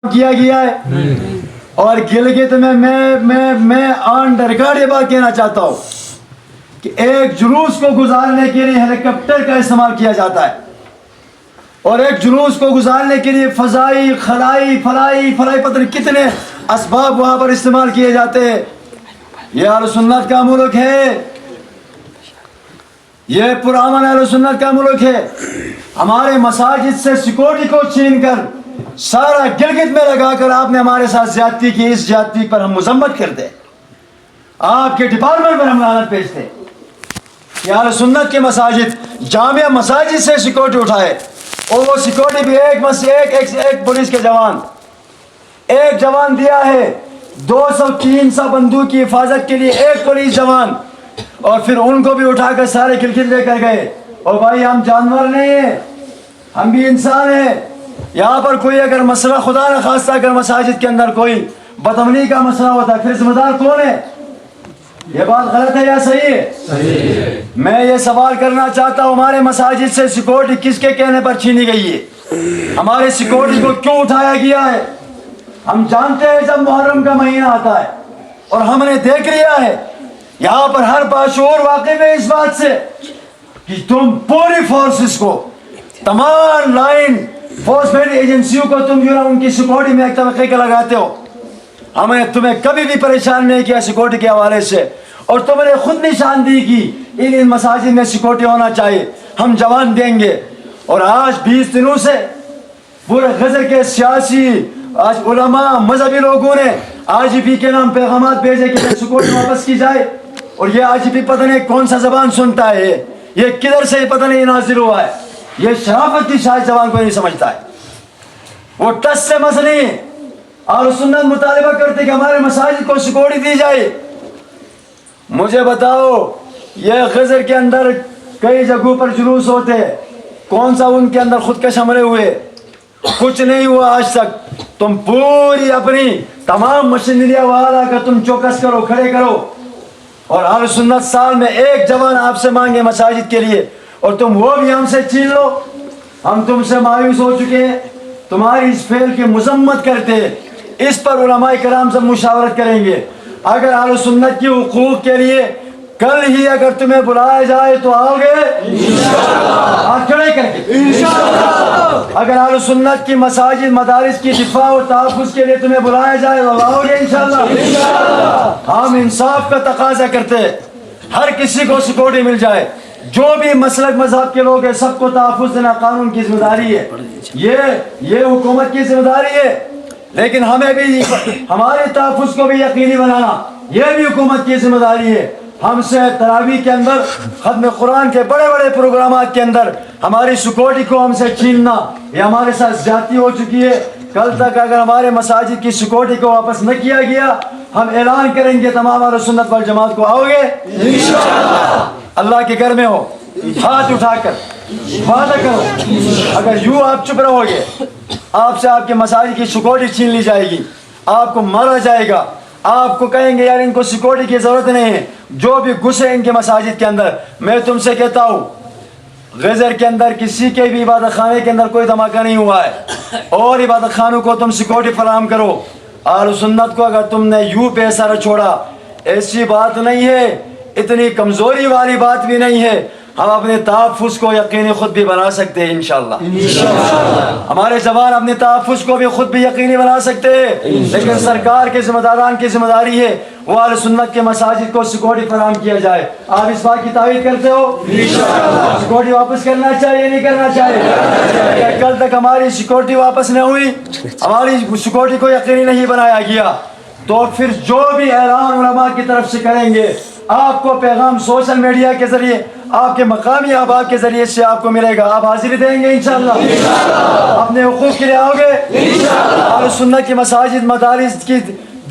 کیا گیا ہے. اور گلگت میں آن دا ریکارڈ یہ بات کہنا چاہتا ہوں کہ ایک جلوس کو گزارنے کے لیے ہیلی کاپٹر کا استعمال کیا جاتا ہے اور ایک جلوس کو گزارنے کے لیے فضائی فلائی پتہ نہیں کتنے اسباب وہاں پر استعمال کیے جاتے ہیں. یہ اہل سنت کا ملک ہے, یہ پرامن اہل سنت کا ملک ہے. ہمارے مساجد سے سیکورٹی کو چھین کر سارا گلگت میں لگا کر آپ نے ہمارے ساتھ زیادتی کی. اس زیادتی پر ہم مذمت کرتے, آپ کے ڈپارٹمنٹ پر ہم لعنت بھیجتے کہ اہل سنت کے مساجد جامعہ مساجد سے سیکورٹی اٹھائے اور وہ سیکورٹی بھی ایک پولیس کے جوان ایک جوان دیا ہے, 200-300 بندوق کی حفاظت کے لیے ایک پولیس جوان, اور پھر ان کو بھی اٹھا کر سارے گلگت لے کر گئے. اور بھائی ہم جانور نہیں ہیں, ہم بھی انسان ہیں. یہاں پر کوئی اگر مسئلہ خدا نہ خواستہ اگر مساجد کے اندر کوئی بدامنی کا مسئلہ ہوتا ہے پھر ذمہ دار کون ہے؟ یہ بات غلط ہے یا صحیح ہے؟ صحیح ہے. میں یہ سوال کرنا چاہتا ہوں, ہمارے مساجد سے سیکورٹی کس کے کہنے پر چھینی گئی ہے؟ ہمارے سیکورٹی کو کیوں اٹھایا گیا ہے؟ ہم جانتے ہیں جب محرم کا مہینہ آتا ہے اور ہم نے دیکھ لیا ہے یہاں پر ہر باشعور واقف ہے اس بات سے کہ تم پوری فورسز کو, تمام لائن فورسمنٹ ایجنسیوں کو تم جو نا ان کی سیکورٹی میں ایک طبقے کا لگاتے ہو. ہمیں تمہیں کبھی بھی پریشان نہیں کیا سیکورٹی کے حوالے سے, اور تم نے خود نشاندہی کی ان مساجد میں سیکورٹی ہونا چاہیے, ہم جوان دیں گے. اور آج 20 دنوں سے پورے غزر کے سیاسی آج علماء مذہبی لوگوں نے IGP کے نام پیغامات بھیجے کہ سیکورٹی واپس کی جائے. اور یہ IGP پتہ نہیں کون سا زبان سنتا ہے, یہ کدھر سے پتہ نہیں نازل ہوا ہے, یہ شرافت کی شاید زبان کو نہیں سمجھتا ہے. وہ ٹس سے مسئلے اور سنت مطالبہ کرتے کہ ہمارے مساجد کو سیکورٹی دی جائے. مجھے بتاؤ یہ غزر کے اندر کئی جگہوں پر جلوس ہوتے, کون سا ان کے اندر خودکش حملے ہوئے؟ کچھ نہیں ہوا آج تک. تم پوری اپنی تمام مشینریاں وہاں لا کر تم چوکس کرو, کھڑے کرو, اور اہل سنت سال میں ایک جوان آپ سے مانگے مساجد کے لیے اور تم وہ بھی ہم سے چھین لو. ہم تم سے مایوس ہو چکے ہیں, تمہاری اس فعل کی مذمت کرتے. اس پر علماء کرام سے مشاورت کریں گے. اگر اہل سنت کی حقوق کے لیے کل ہی اگر تمہیں بلایا جائے تو آؤ گے انشاءاللہ, ہاتھ کھڑے کر کے انشاءاللہ. اگر اہل سنت کی مساجد مدارس کی دفاع و تحفظ کے لیے تمہیں بلایا جائے تو آؤ گے انشاءاللہ. ہم انصاف کا تقاضا کرتے, ہر کسی کو سیکورٹی مل جائے. جو بھی مسلک مذہب کے لوگ ہیں سب کو تحفظ دینا قانون کی ذمہ داری ہے, یہ حکومت کی ذمہ داری ہے. لیکن ہمیں بھی ہمارے تحفظ کو بھی یقینی بنانا یہ بھی حکومت کی ذمہ داری ہے. ہم سے تراویح کے اندر, ختم قرآن کے بڑے بڑے پروگرامات کے اندر ہماری سیکورٹی کو ہم سے چھیننا یہ ہمارے ساتھ زیادتی ہو چکی ہے. کل تک اگر ہمارے مساجد کی سیکورٹی کو واپس نہ کیا گیا ہم اعلان کریں گے تمام اہل سنت والجماعت کو آؤ گے انشاءاللہ. اللہ کے گھر میں ہو, ہاتھ اٹھا کر وعدہ کرو اگر یوں آپ چپ رہو گے آپ سے آپ کے مساجد کی سیکورٹی چھین لی جائے گی, آپ کو مارا جائے گا. آپ کو کہیں گے یار ان کو سیکورٹی کی ضرورت نہیں ہے, جو بھی گھسے ان کے مساجد کے اندر. میں تم سے کہتا ہوں غزر کے اندر کسی کے بھی عبادت خانے کے اندر کوئی دھماکہ نہیں ہوا ہے, اور عبادت خانوں کو تم سیکورٹی فراہم کرو. اہل سنت کو اگر تم نے یوں بے سر چھوڑا, ایسی بات نہیں ہے, اتنی کمزوری والی بات بھی نہیں ہے. ہم اپنے تحفظ کو یقینی خود بھی بنا سکتے ہیں انشاءاللہ. ہمارے جوان اپنے تحفظ کو بھی خود بھی یقینی بنا سکتے ہیں, لیکن سرکار کے ذمہ داران کی ذمہ داری ہے وہ اہل سنت کے مساجد کو سیکورٹی فراہم کیا جائے. آپ اس بات کی تائید کرتے ہو سیکورٹی واپس کرنا چاہیے نہیں کرنا چاہیے؟ کل تک ہماری سیکورٹی واپس نہ ہوئی, ہماری سیکورٹی کو یقینی نہیں بنایا گیا تو پھر جو بھی اعلان علماء کی طرف سے کریں گے آپ کو پیغام سوشل میڈیا کے ذریعے آپ کے مقامی احباب کے ذریعے سے آپ کو ملے گا. آپ حاضری دیں گے انشاءاللہ, اپنے حقوق کے لیے آؤ گے انشاءاللہ. اہل سنت کی مساجد مدارس کی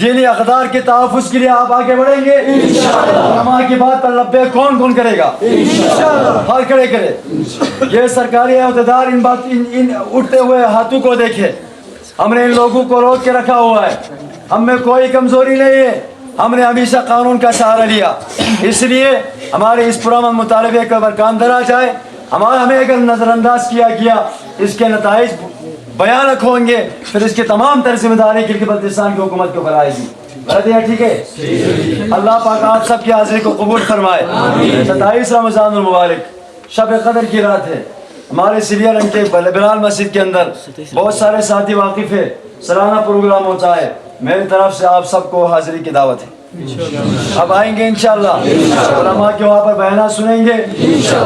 دینی اقدار کے تحفظ کے لیے آپ آگے بڑھیں گے انشاءاللہ. علماء کی بات پر لبے کون کرے گا انشاءاللہ, ہاتھ کھڑے کرے. یہ سرکاری عہدیدار ان اٹھتے ہوئے ہاتھوں کو دیکھے, ہم نے ان لوگوں کو روک کے رکھا ہوا ہے, ہم میں کوئی کمزوری نہیں ہے, ہم نے ہمیشہ قانون کا سہارا لیا. اس لیے ہمارے اس پرامن مطالبے کا برکاندر آ جائے, ہمیں اگر نظر انداز کیا گیا اس کے نتائج بیان رکھیں گے، پھر اس کی تمام تر ذمہ داری گلگت بلتستان کی حکومت کو کرائے گی. غلط ہے ٹھیک ہے؟ اللہ پاک آپ سب کی حاضری کو قبول فرمائے. 27 رمضان المبارک شب قدر کی رات ہے. ہمارے سیویا رنگ کے بلال مسجد کے اندر بہت سارے ساتھی واقف ہے. سالانہ پروگرام ہوتا ہے. میری طرف سے آپ سب کو حاضری کی دعوت ہے. اب آئیں گے انشاءاللہ، علماء کے وہاں پر بیانات سنیں گے.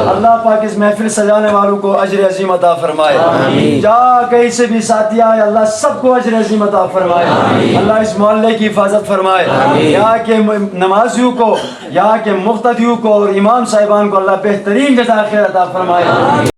اللہ پاک اس محفل سجانے والوں کو اجر عظیم عطا فرمائے. جہاں کہیں سے بھی ساتھی آئے اللہ سب کو اجر عظیم عطا فرمائے. اللہ اس محلے کی حفاظت فرمائے. یہاں کے نمازیوں کو، یہاں کے مقتدیوں کو اور امام صاحبان کو اللہ بہترین جزائے خیر عطا فرمائے.